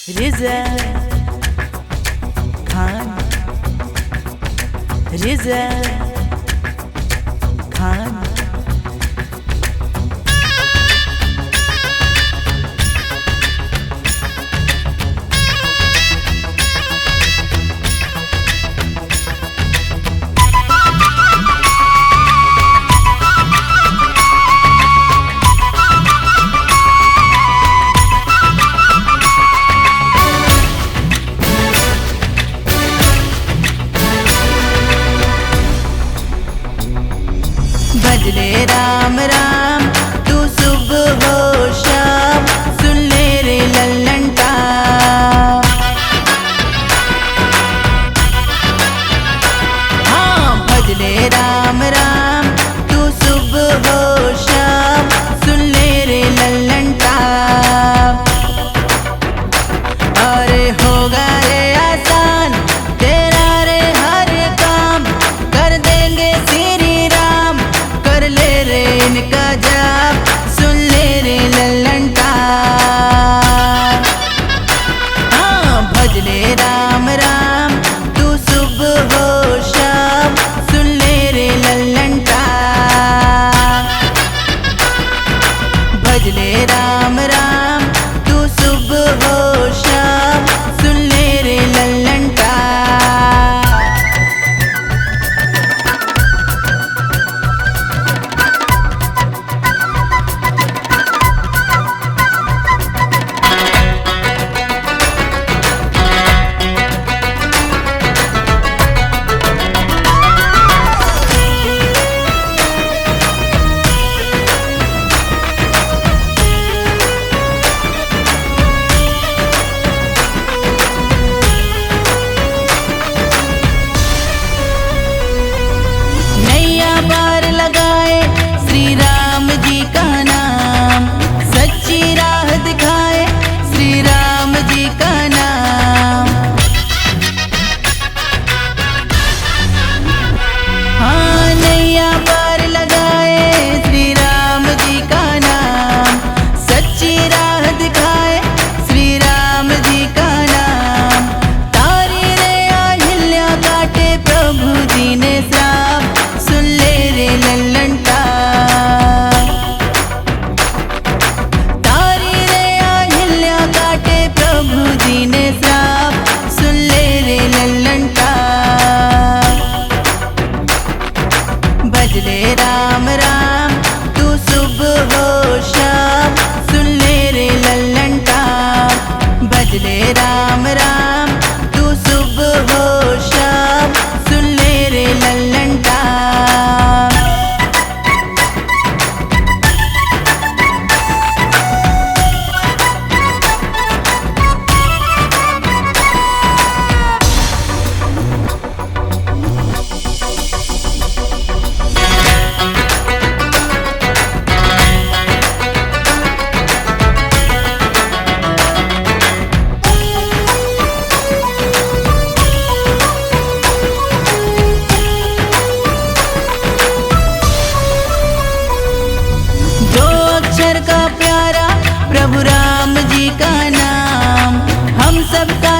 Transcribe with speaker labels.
Speaker 1: Riza Khan, Riza Khan. भजले राम राम तू सुबह हो शाम, सुन ले रे लल्लन टाप। हाँ भजले राम राम तू सुबह हो शाम, सुन ले रे लल्लन टाप। अरे होगा रे आसान तेरा रे हर काम, कर देंगे श्री राम, कर ले रे इनका जाप, सुन ले रे लल्लन टाप। हाँ भजले राम राम तू सुबह हो शाम, सुन ले रे लल्लन टाप। भजले राम राम तू सुबह हो शाम, सुन ले रे लल्लन टाप। नैया पार लगाए श्री राम जी का नाम, सच्ची राह दिखाए श्री राम जी का नाम। हाँ नैया पार लगाए श्री राम जी का नाम, सच्ची राह दिखाए श्री राम जी का नाम। तारी रे अहिल्या काटे प्रभु जी ने श्राप, सुन ले रे लल्लन टाप। तारी रे अहिल्या काटे प्रभु जी ने श्राप, सुन ले रे लल्लन टाप। भजले राम राम तू सुबह हो शाम, सुन ले रे लल्लन टाप। भजले राम राम तू सुबह हो शाम, सुन ले रे लल्लन टाप। जो अक्षर का प्यारा प्रभु राम जी का नाम, हम सबका